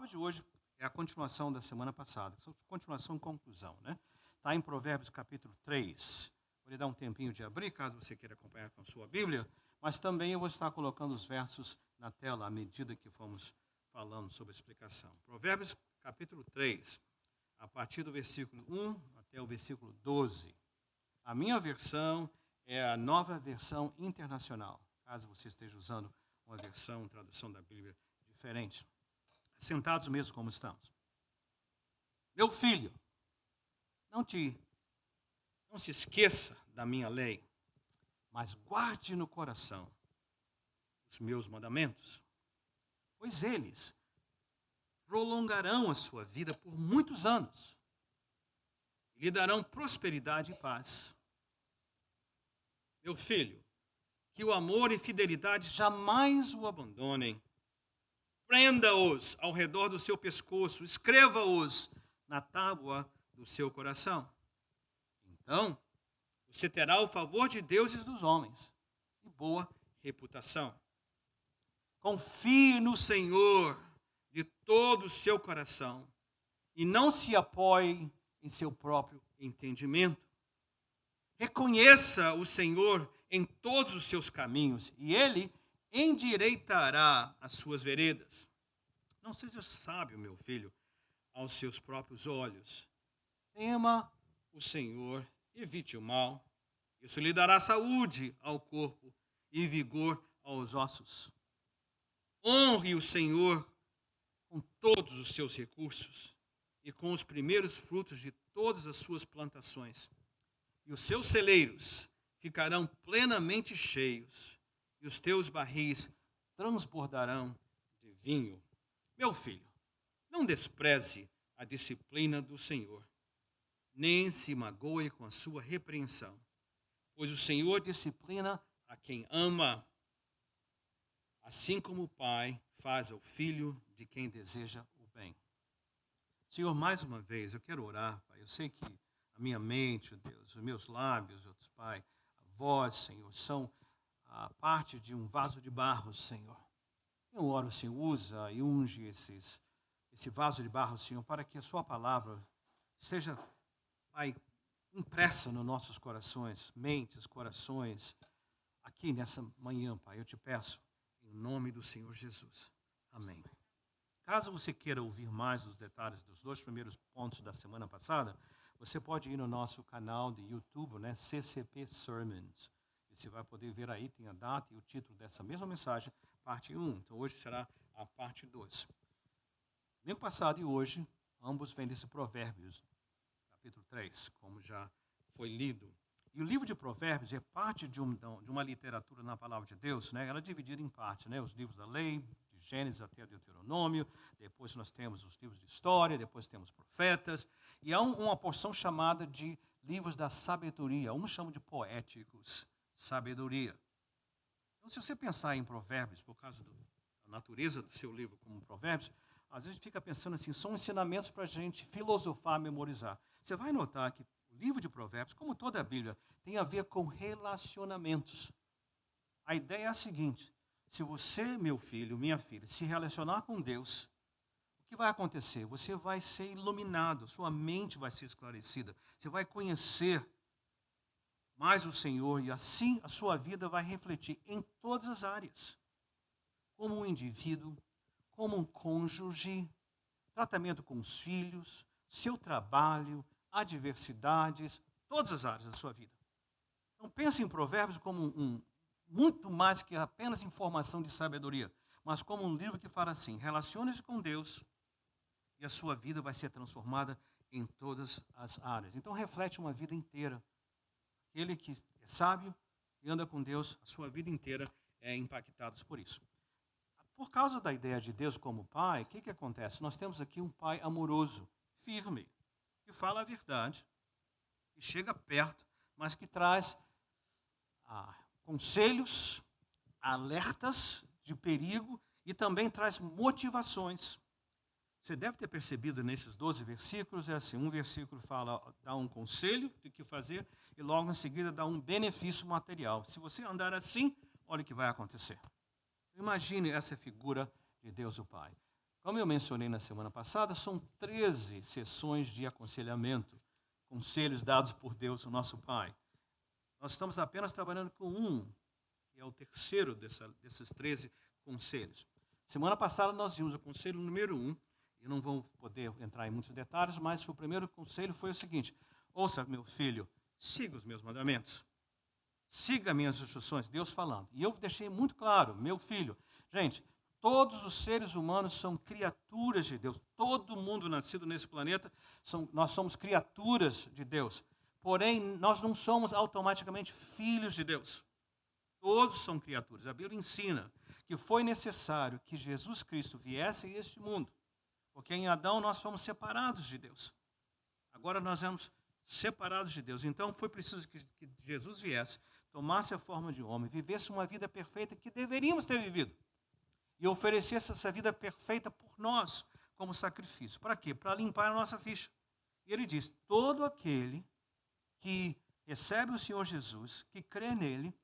palavra de hoje é a continuação da semana passada, continuação e conclusão, né? Está em Provérbios capítulo 3. Vou lhe dar um tempinho de abrir, caso você queira acompanhar com a sua Bíblia, mas também eu vou estar colocando os versos na tela à medida que formos falando sobre a explicação. Provérbios capítulo 3, a partir do versículo 1 até o versículo 12. A minha versão é a Nova Versão Internacional, caso você esteja usando uma versão, tradução da Bíblia diferente. Sentados mesmo como estamos. Meu filho, não se esqueça da minha lei, mas guarde no coração os meus mandamentos, pois eles prolongarão a sua vida por muitos anos e lhe darão prosperidade e paz. Meu filho, que o amor e fidelidade jamais o abandonem. Prenda-os ao redor do seu pescoço, escreva-os na tábua do seu coração. Então, você terá o favor de Deus e dos homens e boa reputação. Confie no Senhor de todo o seu coração e não se apoie em seu próprio entendimento. Reconheça o Senhor em todos os seus caminhos e Ele endireitará as suas veredas. Não seja sábio, meu filho, aos seus próprios olhos. Tema o Senhor, evite o mal. Isso lhe dará saúde ao corpo e vigor aos ossos. Honre o Senhor com todos os seus recursos e com os primeiros frutos de todas as suas plantações. E os seus celeiros ficarão plenamente cheios, e os teus barris transbordarão de vinho. Meu filho, não despreze a disciplina do Senhor, nem se magoe com a sua repreensão, pois o Senhor disciplina a quem ama, assim como o pai faz ao filho de quem deseja o bem. Senhor, mais uma vez, eu quero orar, Pai. Eu sei que a minha mente, Deus, os meus lábios, Deus, Pai, a voz, Senhor, são a parte de um vaso de barro, Senhor. Eu oro, Senhor, usa e unge esse vaso de barro, Senhor, para que a sua palavra seja, Pai, impressa nos nossos corações, mentes, corações, aqui nessa manhã, Pai, eu te peço, em nome do Senhor Jesus. Amém. Caso você queira ouvir mais os detalhes dos dois primeiros pontos da semana passada, você pode ir no nosso canal de YouTube, né, CCP Sermons. E você vai poder ver aí, tem a data e o título dessa mesma mensagem, parte 1. Então hoje será a parte 2. Domingo passado e hoje, ambos vêm desse Provérbios, capítulo 3, como já foi lido. E o livro de Provérbios é parte de uma literatura na palavra de Deus, né? Ela é dividida em partes, né? Os livros da lei, de Gênesis até Deuteronômio, depois nós temos os livros de história, depois temos profetas, e há uma porção chamada de livros da sabedoria, uns chamam de poéticos, sabedoria. Então, se você pensar em Provérbios, por causa da natureza do seu livro como Provérbios, às vezes fica pensando assim, são ensinamentos para a gente filosofar, memorizar. Você vai notar que o livro de Provérbios, como toda a Bíblia, tem a ver com relacionamentos. A ideia é a seguinte: se você, meu filho, minha filha, se relacionar com Deus, o que vai acontecer? Você vai ser iluminado, sua mente vai ser esclarecida, você vai conhecer mais o Senhor e assim a sua vida vai refletir em todas as áreas. Como um indivíduo, como um cônjuge, tratamento com os filhos, seu trabalho, adversidades, todas as áreas da sua vida. Então pense em Provérbios como muito mais que apenas informação de sabedoria, mas como um livro que fala assim: relacione-se com Deus e a sua vida vai ser transformada em todas as áreas. Então reflete uma vida inteira. Aquele que é sábio e anda com Deus, a sua vida inteira é impactado por isso. Por causa da ideia de Deus como pai, o que acontece? Nós temos aqui um pai amoroso, firme, que fala a verdade, que chega perto, mas que traz conselhos, alertas de perigo e também traz motivações. Você deve ter percebido nesses 12 versículos, é assim, um versículo dá um conselho do que fazer e logo em seguida dá um benefício material. Se você andar assim, olha o que vai acontecer. Imagine essa figura de Deus o Pai. Como eu mencionei na semana passada, são 13 sessões de aconselhamento, conselhos dados por Deus, o nosso Pai. Nós estamos apenas trabalhando com um, que é o terceiro desses 13 conselhos. Semana passada nós vimos o conselho número 1, eu não vou poder entrar em muitos detalhes, mas o primeiro conselho foi o seguinte: ouça, meu filho, siga os meus mandamentos. Siga minhas instruções, Deus falando. E eu deixei muito claro, meu filho, gente, todos os seres humanos são criaturas de Deus. Todo mundo nascido nesse planeta, nós somos criaturas de Deus. Porém, nós não somos automaticamente filhos de Deus. Todos são criaturas. A Bíblia ensina que foi necessário que Jesus Cristo viesse a este mundo, porque em Adão nós fomos separados de Deus. Agora nós somos separados de Deus. Então foi preciso que Jesus viesse, tomasse a forma de homem, vivesse uma vida perfeita que deveríamos ter vivido e oferecesse essa vida perfeita por nós como sacrifício. Para quê? Para limpar a nossa ficha. E ele diz: todo aquele que recebe o Senhor Jesus, que crê nele,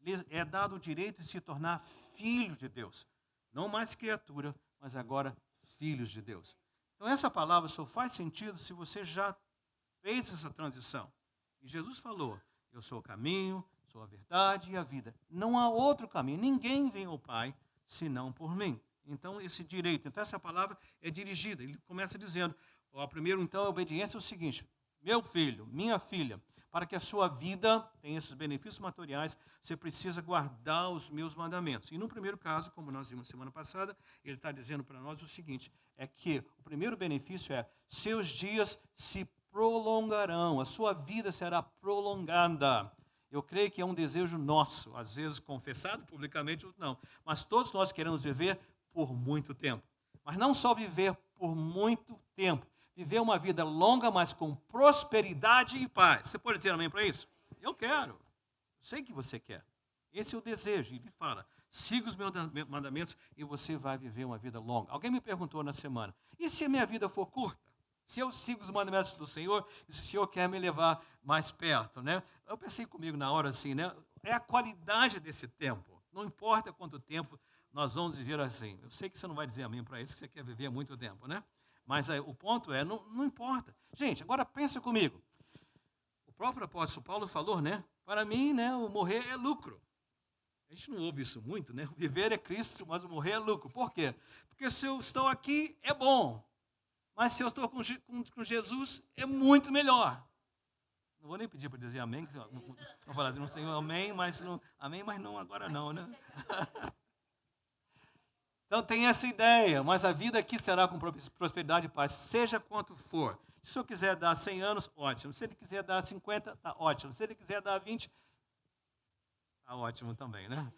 lhe é dado o direito de se tornar filho de Deus. Não mais criatura, mas agora filhos de Deus. Então essa palavra só faz sentido se você já fez essa transição. E Jesus falou: eu sou o caminho, sou a verdade e a vida. Não há outro caminho. Ninguém vem ao Pai senão por mim. Então esse direito, então essa palavra é dirigida. Ele começa dizendo, primeiro então a obediência é o seguinte: meu filho, minha filha, para que a sua vida tenha esses benefícios materiais, você precisa guardar os meus mandamentos. E no primeiro caso, como nós vimos semana passada, ele está dizendo para nós o seguinte, é que o primeiro benefício é: seus dias se prolongarão, a sua vida será prolongada. Eu creio que é um desejo nosso, às vezes confessado publicamente, não. Mas todos nós queremos viver por muito tempo. Mas não só viver por muito tempo, viver uma vida longa, mas com prosperidade e paz. Você pode dizer amém para isso? Eu quero. Eu sei que você quer. Esse é o desejo. Ele fala: siga os meus mandamentos e você vai viver uma vida longa. Alguém me perguntou na semana: e se a minha vida for curta? Se eu sigo os mandamentos do Senhor, e se o Senhor quer me levar mais perto, né? Eu pensei comigo na hora assim, né? É a qualidade desse tempo. Não importa quanto tempo nós vamos viver assim. Eu sei que você não vai dizer amém para isso, que você quer viver muito tempo, né? Mas o ponto é, não importa. Gente, agora pensa comigo. O próprio apóstolo Paulo falou, né? Para mim, né, o morrer é lucro. A gente não ouve isso muito, né? O viver é Cristo, mas o morrer é lucro. Por quê? Porque se eu estou aqui, é bom. Mas se eu estou com Jesus, é muito melhor. Não vou nem pedir para dizer amém. Vou falar assim, não sei amém, mas não agora não, né? Então tem essa ideia, mas a vida aqui será com prosperidade e paz, seja quanto for. Se o senhor quiser dar 100 anos, ótimo. Se ele quiser dar 50, está ótimo. Se ele quiser dar 20, está ótimo também, né?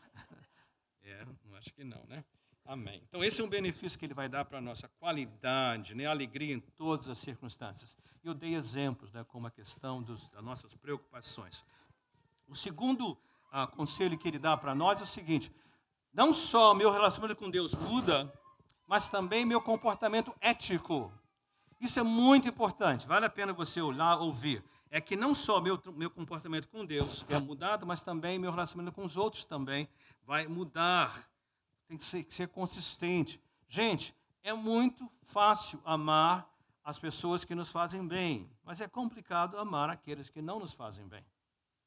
Não acho que não, né? Amém. Então esse é um benefício que ele vai dar para a nossa qualidade, né? Alegria em todas as circunstâncias. Eu dei exemplos, né, como a questão das nossas preocupações. O segundo conselho que ele dá para nós é o seguinte: não só meu relacionamento com Deus muda, mas também meu comportamento ético. Isso é muito importante, vale a pena você olhar, ouvir. É que não só meu comportamento com Deus é mudado, mas também meu relacionamento com os outros também vai mudar. Tem que ser consistente. Gente, é muito fácil amar as pessoas que nos fazem bem, mas é complicado amar aqueles que não nos fazem bem.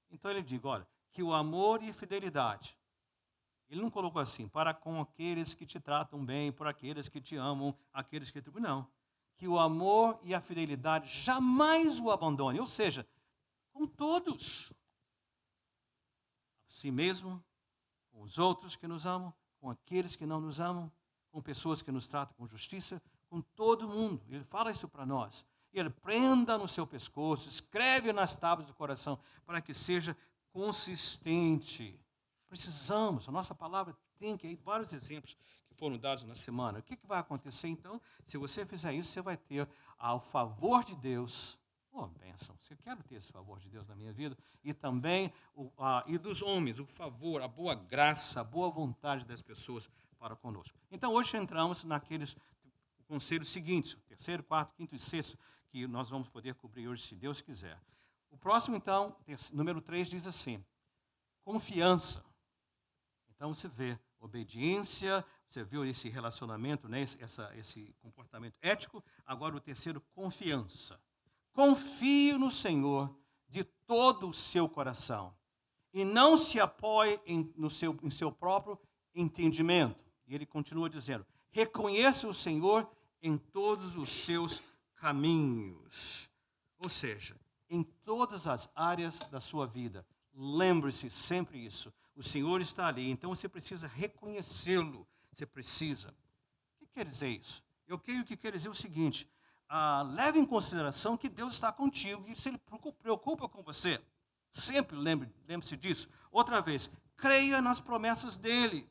Então ele diz, olha, que o amor e a fidelidade, ele não colocou assim, para com aqueles que te tratam bem, por aqueles que te amam, aqueles que te... Não. Que o amor e a fidelidade jamais o abandone, ou seja, com todos. A si mesmo, com os outros que nos amam, com aqueles que não nos amam, com pessoas que nos tratam com justiça, com todo mundo. Ele fala isso para nós. Ele prenda no seu pescoço, escreve nas tábuas do coração, para que seja consistente. Precisamos, a nossa palavra tem que ir, vários exemplos que foram dados na semana. O que vai acontecer então? Se você fizer isso, você vai ter ao favor de Deus. Bênção, eu quero ter esse favor de Deus na minha vida, e também e dos homens, o favor, a boa graça, a boa vontade das pessoas para conosco. Então hoje entramos naqueles conselhos seguintes, o terceiro, quarto, quinto e sexto, que nós vamos poder cobrir hoje, se Deus quiser. O próximo então, número 3, diz assim: confiança. Então você vê, Obediência, você viu esse relacionamento, né? Esse comportamento ético. Agora o terceiro, confiança. Confie no Senhor de todo o seu coração e não se apoie em seu próprio entendimento. E ele continua dizendo, reconheça o Senhor em todos os seus caminhos. Ou seja, em todas as áreas da sua vida. Lembre-se sempre isso. O Senhor está ali, então você precisa reconhecê-lo. Você precisa. O que quer dizer isso? Eu creio que quer dizer o seguinte, leve em consideração que Deus está contigo, que se Ele preocupa com você. Sempre lembre-se disso. Outra vez, creia nas promessas dEle.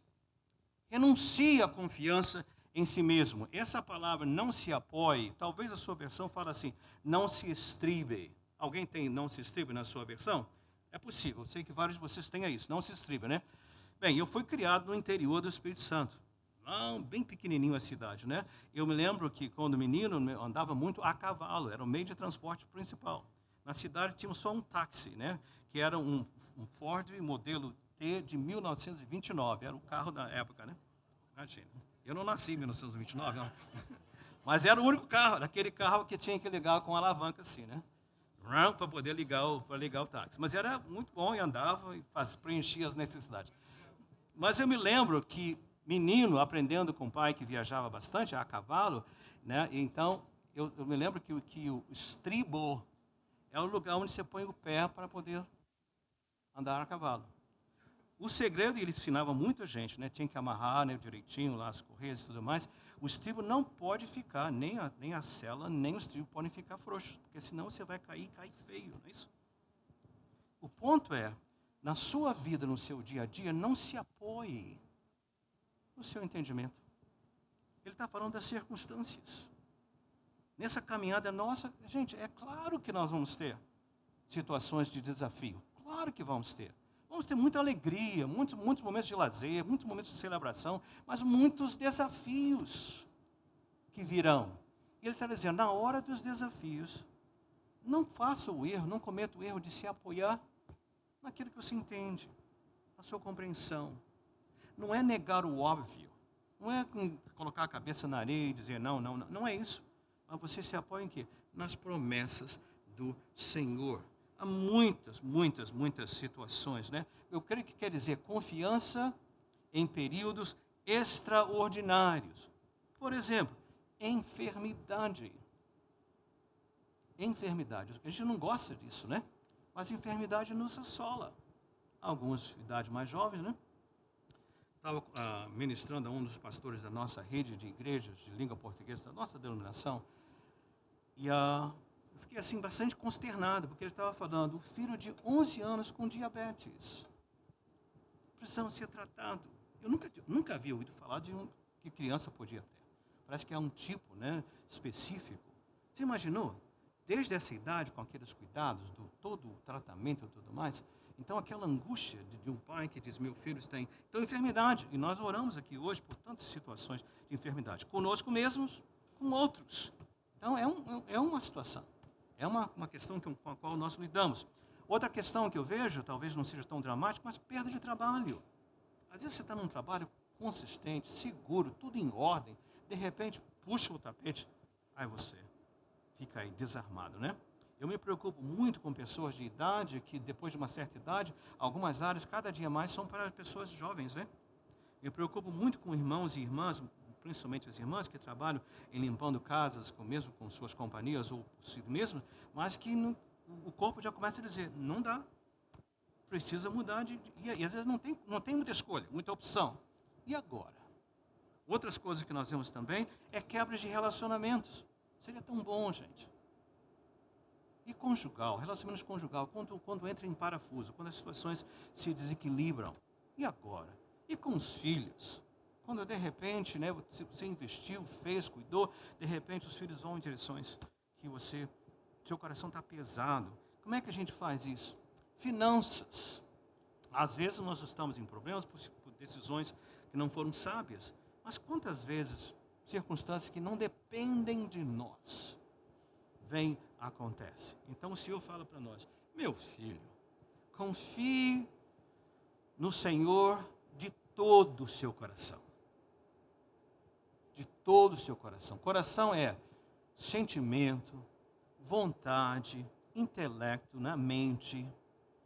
Renuncie à confiança em si mesmo. Essa palavra, não se apoie, talvez a sua versão fale assim, não se estribe. Alguém tem não se estribe na sua versão? É possível, eu sei que vários de vocês têm isso, não se estribe, né? Bem, eu fui criado no interior do Espírito Santo, lá bem pequenininho a cidade, né? Eu me lembro que quando menino andava muito a cavalo, era o meio de transporte principal. Na cidade tínhamos só um táxi, né? Que era um Ford modelo T de 1929, era o carro da época, né? Imagina, eu não nasci em 1929, não. Mas era o único carro, daquele carro que tinha que ligar com alavanca assim, né? Para poder ligar o táxi. Mas era muito bom e andava e preenchia as necessidades. Mas eu me lembro que, menino, aprendendo com o pai que viajava bastante, a cavalo, né? Então, eu me lembro que o estribo é o lugar onde você põe o pé para poder andar a cavalo. O segredo, ele ensinava muita gente, né? Tinha que amarrar, né, direitinho lá as correias e tudo mais. O estribo não pode ficar, nem a sela, nem o estribo podem ficar frouxos, porque senão você vai cair feio, não é isso? O ponto é, na sua vida, no seu dia a dia, não se apoie no seu entendimento. Ele está falando das circunstâncias. Nessa caminhada nossa, gente, é claro que nós vamos ter situações de desafio. Claro que vamos ter. Vamos ter muita alegria, muitos momentos de lazer, muitos momentos de celebração, mas muitos desafios que virão. E ele está dizendo, na hora dos desafios, não faça o erro, não cometa o erro de se apoiar naquilo que você entende, na sua compreensão. Não é negar o óbvio, não é colocar a cabeça na areia e dizer não é isso. Mas você se apoia em quê? Nas promessas do Senhor. Há muitas situações, né? Eu creio que quer dizer confiança em períodos extraordinários. Por exemplo, enfermidade. Enfermidade. A gente não gosta disso, né? Mas enfermidade nos assola. Alguns de idade mais jovens, né? Estava ministrando a um dos pastores da nossa rede de igrejas de língua portuguesa, da nossa denominação, e eu fiquei assim bastante consternado, porque ele estava falando, o filho de 11 anos com diabetes, precisam ser tratado. Eu nunca havia ouvido falar de que criança podia ter. Parece que é um tipo, né, específico. Você imaginou? Desde essa idade, com aqueles cuidados, todo o tratamento e tudo mais, então aquela angústia de um pai que diz, meu filho tem enfermidade. E nós oramos aqui hoje por tantas situações de enfermidade, conosco mesmos, com outros. Então é uma situação, é uma questão com a qual nós lidamos. Outra questão que eu vejo, talvez não seja tão dramática, mas perda de trabalho. Às vezes você está num trabalho consistente, seguro, tudo em ordem, de repente puxa o tapete, aí você fica aí desarmado, né? Eu me preocupo muito com pessoas de idade, que depois de uma certa idade, algumas áreas cada dia mais são para pessoas jovens, né? Me preocupo muito com irmãos e irmãs, principalmente as irmãs que trabalham em limpando casas, mesmo com suas companhias ou si mesmo, mas que o corpo já começa a dizer, não dá, precisa mudar, e às vezes não tem muita escolha, muita opção. E agora? Outras coisas que nós vemos também é quebras de relacionamentos. Seria tão bom, gente. E conjugal, relacionamento conjugal, quando entra em parafuso, quando as situações se desequilibram. E agora? E com os filhos? Quando de repente, né, você investiu, fez, cuidou, de repente os filhos vão em direções que seu coração está pesado. Como é que a gente faz isso? Finanças. Às vezes nós estamos em problemas por decisões que não foram sábias. Mas quantas vezes circunstâncias que não dependem de nós acontece. Então o Senhor fala para nós, meu filho, confie no Senhor de todo o seu coração. De todo o seu coração. Coração é sentimento, vontade, intelecto, na mente.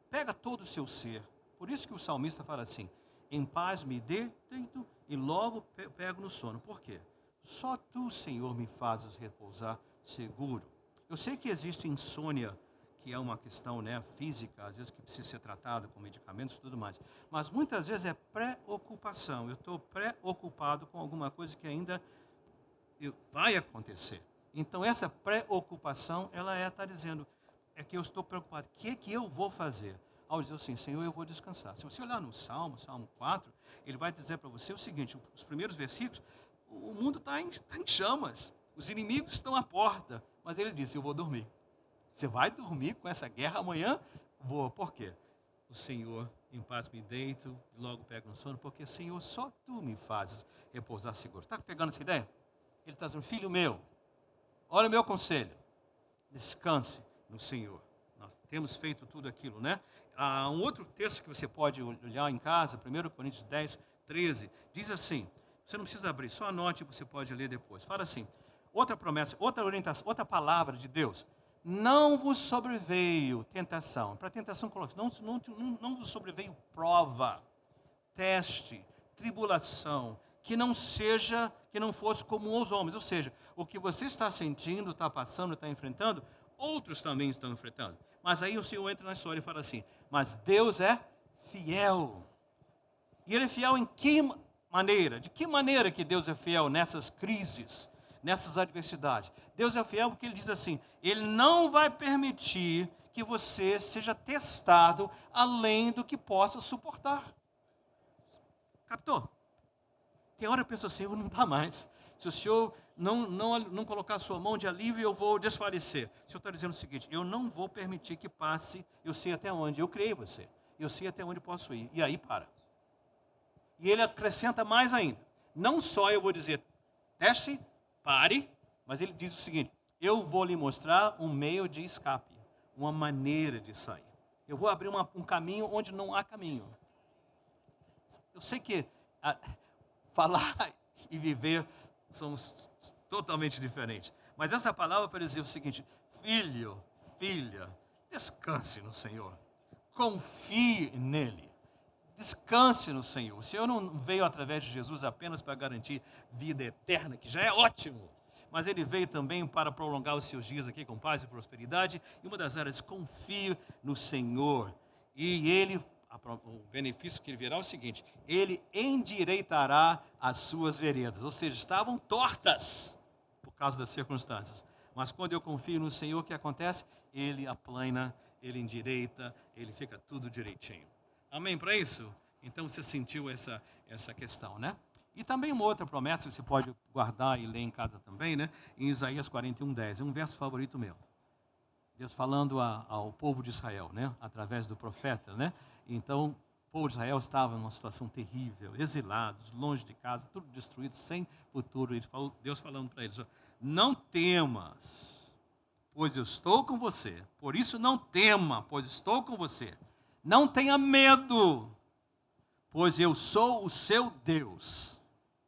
Pega todo o seu ser. Por isso que o salmista fala assim: em paz me deito e logo pego no sono. Por quê? Só tu, Senhor, me fazes repousar seguro. Eu sei que existe insônia, que é uma questão, né, física, às vezes que precisa ser tratada com medicamentos e tudo mais. Mas muitas vezes é preocupação. Eu estou preocupado com alguma coisa que ainda vai acontecer. Então essa preocupação, ela está dizendo, é que eu estou preocupado. O que eu vou fazer? Ao dizer assim, Senhor, eu vou descansar. Se você olhar no Salmo 4, ele vai dizer para você o seguinte, os primeiros versículos, o mundo está em chamas, os inimigos estão à porta, mas ele disse, eu vou dormir. Você vai dormir com essa guerra amanhã? Vou. Por quê? O Senhor, em paz me deito e logo pego no sono, porque, Senhor, só tu me fazes repousar seguro. Está pegando essa ideia? Ele está dizendo, filho meu, olha o meu conselho, descanse no Senhor. Nós temos feito tudo aquilo, né? Há um outro texto que você pode olhar em casa, 1 Coríntios 10, 13, diz assim, você não precisa abrir, só anote, você pode ler depois. Fala assim, outra promessa, outra orientação, outra palavra de Deus. Não vos sobreveio tentação. Para tentação, coloca, não vos sobreveio prova, teste, tribulação, que não fosse comum aos homens. Ou seja, o que você está sentindo, está passando, está enfrentando, outros também estão enfrentando. Mas aí o Senhor entra na história e fala assim, mas Deus é fiel. E Ele é fiel em que maneira? De que maneira que Deus é fiel nessas crises, nessas adversidades? Deus é fiel porque Ele diz assim, Ele não vai permitir que você seja testado além do que possa suportar. Captou? Tem hora que eu penso assim, não dá mais. Se o Senhor não colocar a sua mão de alívio, eu vou desfalecer. O Senhor está dizendo o seguinte, eu não vou permitir que passe, eu sei até onde, eu criei você, eu sei até onde posso ir. E aí para. E Ele acrescenta mais ainda. Não só eu vou dizer, teste, pare, mas Ele diz o seguinte, eu vou lhe mostrar um meio de escape, uma maneira de sair. Eu vou abrir um caminho onde não há caminho. Eu sei que falar e viver são totalmente diferentes. Mas essa palavra para dizer o seguinte, filho, filha, descanse no Senhor. Confie nele. Descanse no Senhor. O Senhor não veio através de Jesus apenas para garantir vida eterna, que já é ótimo. Mas Ele veio também para prolongar os seus dias aqui com paz e prosperidade. E uma das áreas, confie no Senhor. E Ele, o benefício que Ele virá é o seguinte, Ele endireitará as suas veredas. Ou seja, estavam tortas por causa das circunstâncias. Mas quando eu confio no Senhor, o que acontece? Ele aplana, Ele endireita, Ele fica tudo direitinho. Amém para isso? Então você sentiu essa questão, né? E também uma outra promessa que você pode guardar e ler em casa também, né? Em Isaías 41:10, é um verso favorito meu. Deus falando ao povo de Israel, né? Através do profeta, né? Então, o povo de Israel estava numa situação terrível, exilados, longe de casa, tudo destruído, sem futuro. Deus falando para eles, não temas, pois eu estou com você. Por isso não tema, pois estou com você. Não tenha medo, pois eu sou o seu Deus.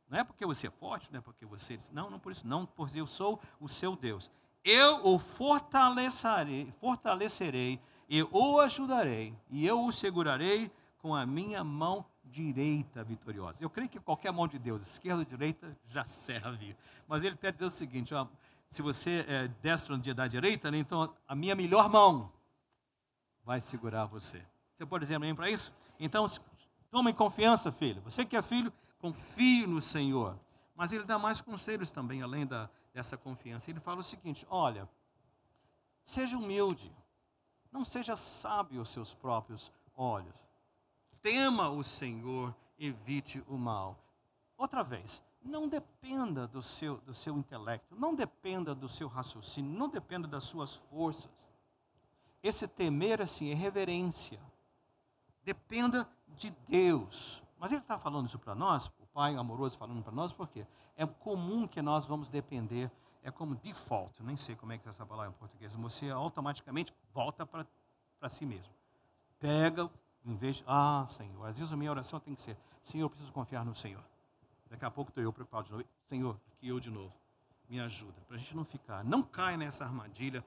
Não é porque você é forte, não é porque você... Não por isso, não, pois eu sou o seu Deus. Eu o fortalecerei, eu o ajudarei, e eu o segurarei com a minha mão direita vitoriosa. Eu creio que qualquer mão de Deus, esquerda ou direita, já serve. Mas ele quer dizer o seguinte, ó, se você é destro no dia da direita, né, então a minha melhor mão vai segurar você. Você pode dizer amém para isso? Então, tome confiança, filho. Você que é filho, confie no Senhor. Mas Ele dá mais conselhos também, além dessa confiança. Ele fala o seguinte, olha, seja humilde. Não seja sábio aos seus próprios olhos. Tema o Senhor, evite o mal. Outra vez, não dependa do seu intelecto, não dependa do seu raciocínio, não dependa das suas forças. Esse temer, assim, é reverência. Dependa de Deus. Mas Ele está falando isso para nós, o Pai amoroso falando para nós, por quê? É comum que nós vamos depender, é como default, nem sei como é que é essa palavra em português, você automaticamente volta para si mesmo. Pega Em vez de, Senhor, às vezes a minha oração tem que ser, Senhor, eu preciso confiar no Senhor. Daqui a pouco estou eu preocupado de novo. Senhor, aqui eu de novo. Me ajuda, para a gente não caia nessa armadilha.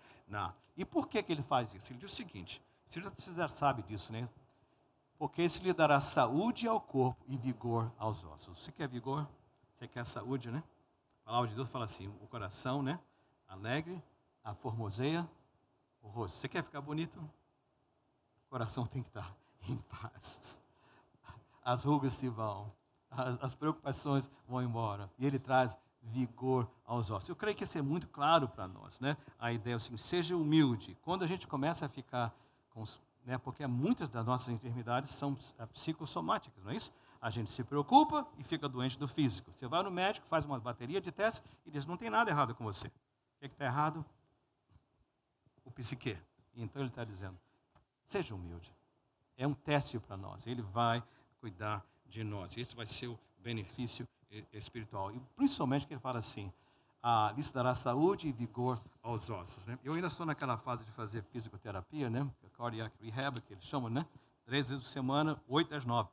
E por que ele faz isso? Ele diz o seguinte, você já sabe disso, né? Porque isso lhe dará saúde ao corpo e vigor aos ossos. Você quer vigor? Você quer saúde, né? A palavra de Deus fala assim, o coração, né? Alegre, a formoseia, o rosto. Você quer ficar bonito? O coração tem que estar em paz. As rugas se vão, as preocupações vão embora. E ele traz vigor aos ossos. Eu creio que isso é muito claro para nós, né? A ideia é assim, seja humilde. Quando a gente começa a ficar com porque muitas das nossas enfermidades são psicossomáticas, não é isso? A gente se preocupa e fica doente do físico. Você vai no médico, faz uma bateria de testes e diz, não tem nada errado com você. O que está errado? O psique. Então ele está dizendo, seja humilde. É um teste para nós. Ele vai cuidar de nós. Esse vai ser o benefício espiritual. E principalmente que ele fala assim, isso dará saúde e vigor aos ossos. Né? Eu ainda estou naquela fase de fazer fisioterapia, né? Cardiac rehab, que eles chamam, né? 3 vezes por semana, 8 às 9.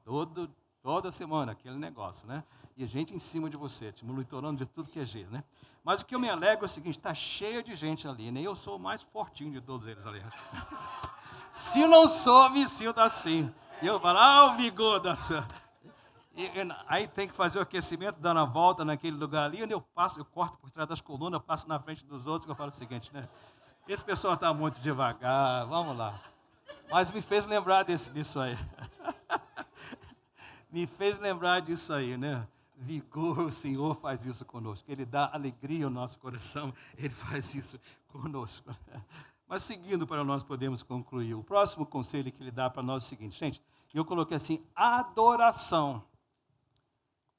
Toda semana, aquele negócio, né? E a gente em cima de você, te monitorando de tudo que é jeito, né? Mas o que eu me alegro é o seguinte, está cheio de gente ali, né? Eu sou o mais fortinho de todos eles ali. Se não sou, me sinto assim. E eu falo, o vigor da sua... Aí tem que fazer o aquecimento, dando a volta naquele lugar ali, onde eu corto por trás das colunas, passo na frente dos outros, que eu falo o seguinte, né? Esse pessoal está muito devagar, vamos lá. Mas me fez lembrar disso aí. Me fez lembrar disso aí, né? Vigor, o Senhor faz isso conosco. Ele dá alegria ao nosso coração, Ele faz isso conosco. Mas seguindo para nós podermos concluir, o próximo conselho que Ele dá para nós é o seguinte, gente, eu coloquei assim, adoração.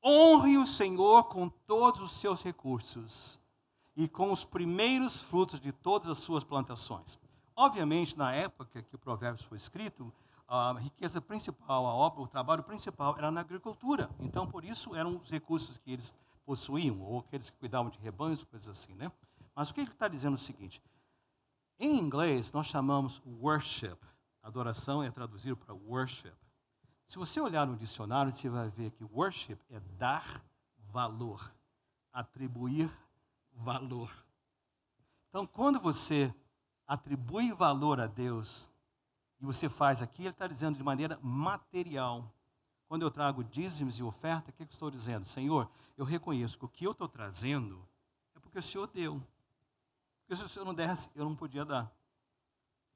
Honre o Senhor com todos os seus recursos e com os primeiros frutos de todas as suas plantações. Obviamente, na época que o provérbio foi escrito, a riqueza principal, o trabalho principal era na agricultura. Então, por isso, eram os recursos que eles possuíam, ou aqueles que cuidavam de rebanhos, coisas assim, né? Mas o que ele está dizendo é o seguinte, em inglês, nós chamamos worship. Adoração é traduzido para worship. Se você olhar no dicionário, você vai ver que worship é dar valor, atribuir valor. Então, quando você atribui valor a Deus, e você faz aqui, ele está dizendo de maneira material. Quando eu trago dízimos e oferta, o que eu estou dizendo? Senhor, eu reconheço que o que eu estou trazendo é porque o Senhor deu. Porque se o Senhor não desse, eu não podia dar.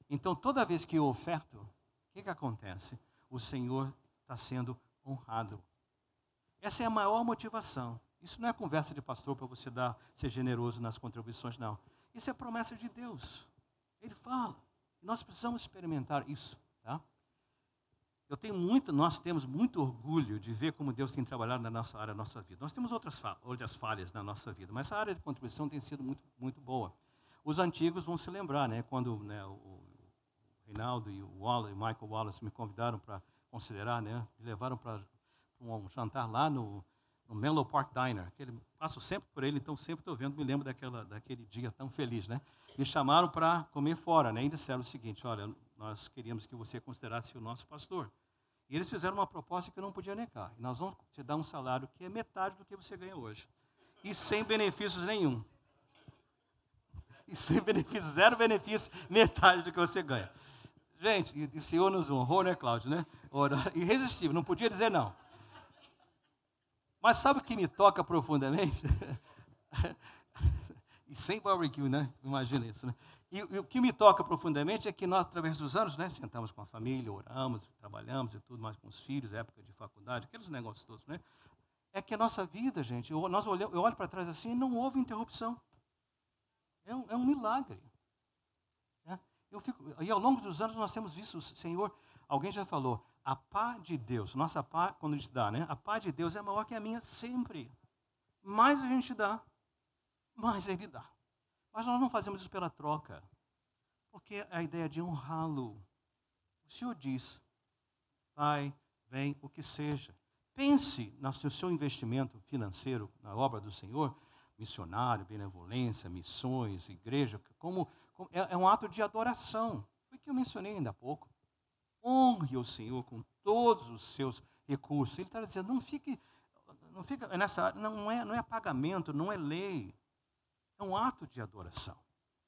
Então, toda vez que eu oferto, o que acontece? O Senhor está sendo honrado. Essa é a maior motivação. Isso não é conversa de pastor para você ser generoso nas contribuições, não. Isso é promessa de Deus. Ele fala. Nós precisamos experimentar isso. Tá? Nós temos muito orgulho de ver como Deus tem trabalhado na nossa área, na nossa vida. Nós temos outras falhas na nossa vida, mas essa área de contribuição tem sido muito, muito boa. Os antigos vão se lembrar, né, quando o Reinaldo e o Michael Wallace me convidaram para considerar, né, me levaram para um jantar lá no Menlo Park Diner. Passo sempre por ele, então sempre estou vendo, me lembro daquele dia tão feliz, né? Me chamaram para comer fora, né? E disseram o seguinte, olha, nós queríamos que você considerasse o nosso pastor. E eles fizeram uma proposta que eu não podia negar. E nós vamos te dar um salário que é metade do que você ganha hoje. E sem benefícios nenhum. E sem benefícios, zero benefício, metade do que você ganha. Gente, e o Senhor nos honrou, né, Cláudio, né? Irresistível, não podia dizer não. Mas sabe o que me toca profundamente? E sem barbecue, né? Imagina isso, né? E o que me toca profundamente é que nós, através dos anos, né, sentamos com a família, oramos, trabalhamos e tudo mais com os filhos, época de faculdade, aqueles negócios todos, né? É que a nossa vida, gente, eu olho para trás assim e não houve interrupção. É um milagre. Né? E ao longo dos anos nós temos visto o Senhor, alguém já falou, a paz de Deus, nossa paz, quando a gente dá, né? A paz de Deus é maior que a minha sempre. Mais a gente dá, mais Ele dá. Mas nós não fazemos isso pela troca, porque é a ideia de honrá-lo. O Senhor diz, Pai, vem o que seja. Pense no seu investimento financeiro na obra do Senhor, missionário, benevolência, missões, igreja, como é um ato de adoração. Foi o que eu mencionei ainda há pouco. honre o Senhor com todos os seus recursos. Ele está dizendo, não fica nessa área, não é pagamento, não é lei. É um ato de adoração.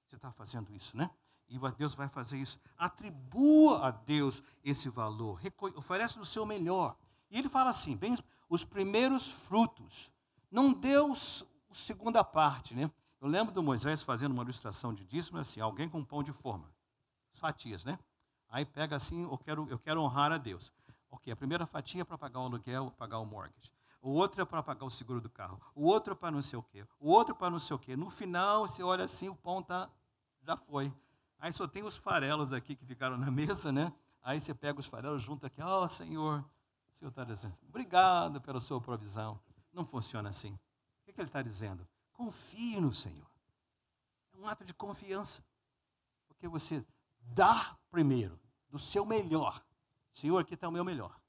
Você está fazendo isso, né? E Deus vai fazer isso. Atribua a Deus esse valor. Oferece o seu melhor. E ele fala assim, bem, os primeiros frutos. Não deu a segunda parte, né? Eu lembro do Moisés fazendo uma ilustração de dízimo, assim, alguém com pão de forma. Fatias, né? Aí pega assim, eu quero honrar a Deus. Ok, a primeira fatia é para pagar o aluguel, pagar o mortgage. O outro é para pagar o seguro do carro. O outro é para não sei o quê. O outro para não sei o quê. No final, você olha assim, o pão já foi. Aí só tem os farelos aqui que ficaram na mesa, né? Aí você pega os farelos, junta aqui. Oh, Senhor. O Senhor está dizendo, obrigado pela sua provisão. Não funciona assim. O que ele está dizendo? Confie no Senhor. É um ato de confiança. Porque você dá primeiro, do seu melhor. Senhor, aqui está o meu melhor.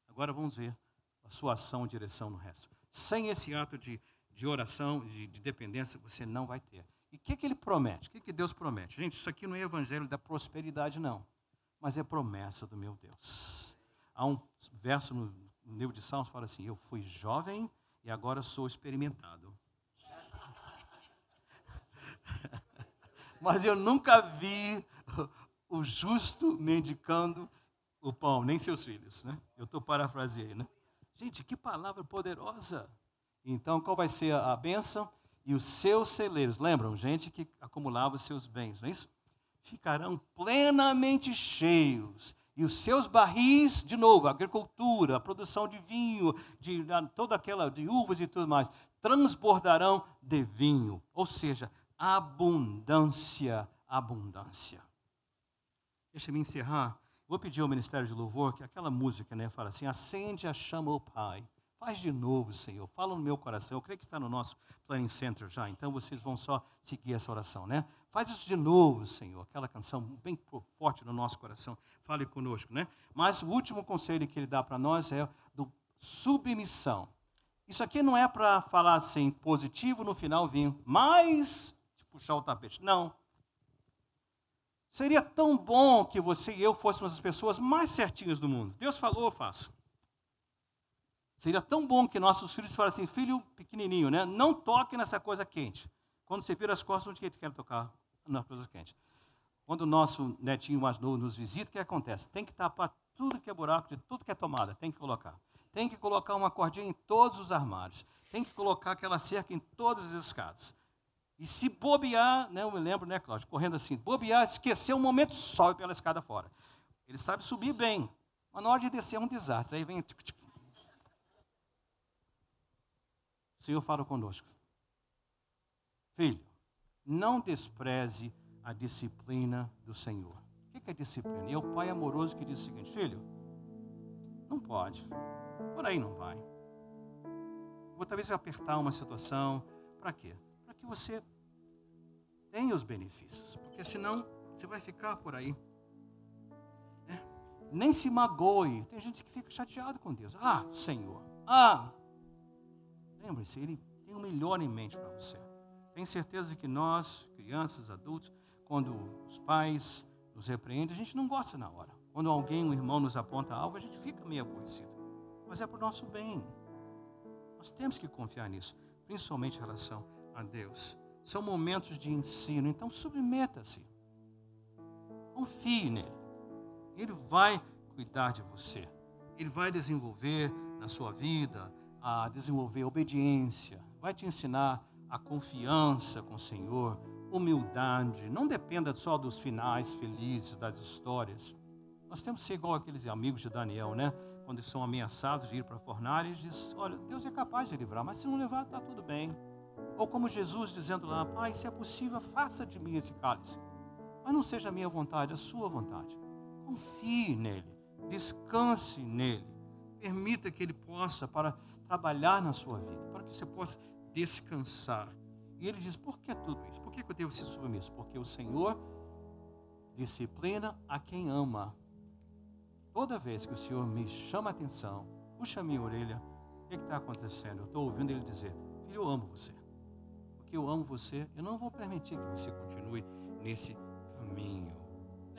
Agora vamos ver a sua ação e direção no resto. Sem esse ato de oração, de dependência, você não vai ter. E o que ele promete? O que Deus promete? Gente, isso aqui não é evangelho da prosperidade, não. Mas é promessa do meu Deus. Há um verso no livro de Salmos que fala assim, eu fui jovem e agora sou experimentado. Mas eu nunca vi o justo mendicando o pão, nem seus filhos, né? Eu estou parafraseando, né? Gente, que palavra poderosa! Então, qual vai ser a bênção? E os seus celeiros, lembram? Gente que acumulava os seus bens, não é isso? Ficarão plenamente cheios. E os seus barris, de novo, a agricultura, a produção de vinho, toda aquela de uvas e tudo mais, transbordarão de vinho. Ou seja, abundância, abundância. Deixa-me encerrar. Vou pedir ao Ministério de Louvor que aquela música, né, fala assim, acende a chama, ó Pai. Faz de novo, Senhor. Fala no meu coração. Eu creio que está no nosso Planning Center já, então vocês vão só seguir essa oração, né? Faz isso de novo, Senhor. Aquela canção bem forte no nosso coração. Fale conosco, né? Mas o último conselho que ele dá para nós é do submissão. Isso aqui não é para falar assim, positivo, no final vir mais puxar o tapete. Não. Seria tão bom que você e eu fôssemos as pessoas mais certinhas do mundo. Deus falou, eu faço. Seria tão bom que nossos filhos falassem, filho pequenininho, né? Não toque nessa coisa quente. Quando você vira as costas, onde que ele quer tocar? Na coisa quente. Quando o nosso netinho mais novo nos visita, o que acontece? Tem que tapar tudo que é buraco, de tudo que é tomada. Tem que colocar. Tem que colocar uma cordinha em todos os armários. Tem que colocar aquela cerca em todas as escadas. E se bobear, né, eu me lembro, né, Cláudio, correndo assim, bobear, esquecer um momento, sobe pela escada fora. Ele sabe subir bem, mas na hora de descer é um desastre. Aí vem... O Senhor fala conosco. Filho, não despreze a disciplina do Senhor. O que é disciplina? E é o pai amoroso que diz o seguinte, filho, não pode, por aí não vai. Vou talvez apertar uma situação, para quê? Para que você tenha os benefícios, porque senão você vai ficar por aí. Nem se magoe. Tem gente que fica chateado com Deus. Ah, Senhor, lembre-se, Ele tem o melhor em mente para você. Tenho certeza que nós, crianças, adultos, quando os pais nos repreendem, a gente não gosta na hora. Quando alguém, um irmão, nos aponta algo, a gente fica meio aborrecido. Mas é para o nosso bem. Nós temos que confiar nisso, principalmente em relação a Deus. São momentos de ensino, então submeta-se. Confie nele. Ele vai cuidar de você. Ele vai desenvolver na sua vida, a desenvolver obediência. Vai te ensinar a confiança com o Senhor, humildade. Não dependa só dos finais felizes, das histórias. Nós temos que ser igual aqueles amigos de Daniel, né? Quando eles são ameaçados de ir para a fornalha, eles dizem, olha, Deus é capaz de livrar, mas se não levar, está tudo bem. Ou como Jesus dizendo lá, Pai, se é possível, faça de mim esse cálice. Mas não seja a minha vontade, a sua vontade. Confie nele, descanse nele. Permita que ele possa trabalhar na sua vida, para que você possa descansar. E ele diz, por que tudo isso? Por que eu devo ser submisso? Porque o Senhor disciplina a quem ama. Toda vez que o Senhor me chama a atenção, puxa a minha orelha, o que está acontecendo? Eu estou ouvindo ele dizer, filho, eu amo você. Porque eu amo você, eu não vou permitir que você continue nesse caminho.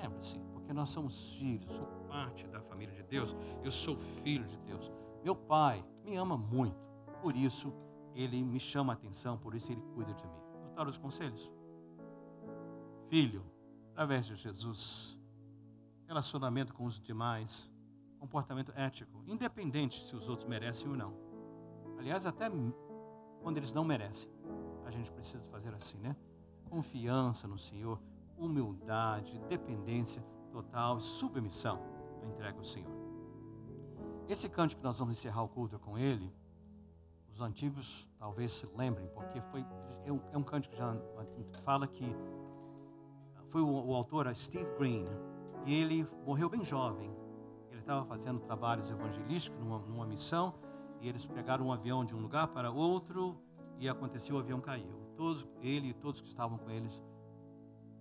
Lembre-se, porque nós somos filhos, sou parte da família de Deus, eu sou filho de Deus. Meu Pai me ama muito, por isso Ele me chama a atenção, por isso Ele cuida de mim. Notaram os conselhos? Filho, através de Jesus, relacionamento com os demais, comportamento ético, independente se os outros merecem ou não. Aliás, até quando eles não merecem, a gente precisa fazer assim, né? Confiança no Senhor, humildade, dependência total e submissão à entrega ao Senhor. Esse cântico que nós vamos encerrar o culto com ele, os antigos talvez se lembrem, porque é um cântico que já fala que foi o autor Steve Green, e ele morreu bem jovem. Ele estava fazendo trabalhos evangelísticos numa missão, e eles pegaram um avião de um lugar para outro, e aconteceu, o avião caiu. Ele e todos que estavam com eles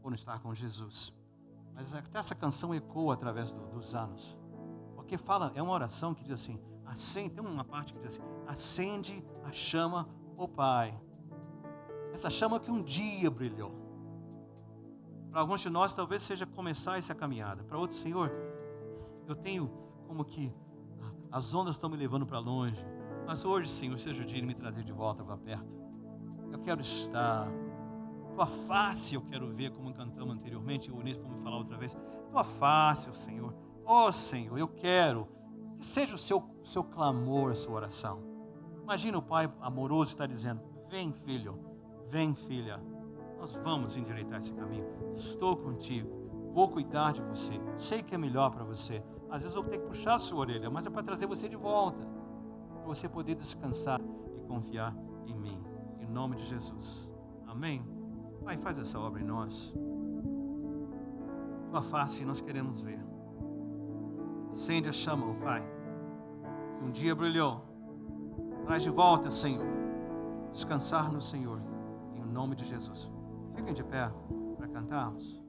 foram estar com Jesus. Mas até essa canção ecoa através dos anos. Porque é uma oração que diz assim, tem uma parte que diz assim, acende a chama, ó Pai. Essa chama que um dia brilhou. Para alguns de nós talvez seja começar essa caminhada. Para outros, Senhor, eu tenho como que as ondas estão me levando para longe. Mas hoje, Senhor, seja o dia de me trazer de volta para perto. Eu quero estar. Tua face eu quero ver, como cantamos anteriormente, o Unísio vamos falar outra vez. Tua face, Senhor. Oh, Senhor, eu quero que seja o seu clamor, a sua oração. Imagina o Pai amoroso está dizendo, vem filho, vem filha, nós vamos endireitar esse caminho. Estou contigo, vou cuidar de você, sei que é melhor para você. Às vezes eu vou ter que puxar a sua orelha, mas é para trazer você de volta, para você poder descansar e confiar em mim. Em nome de Jesus. Amém? Pai, faz essa obra em nós. Tua face nós queremos ver. Acende a chama, oh Pai, que um dia brilhou. Traz de volta, Senhor. Descansar no Senhor. Em nome de Jesus. Fiquem de pé para cantarmos.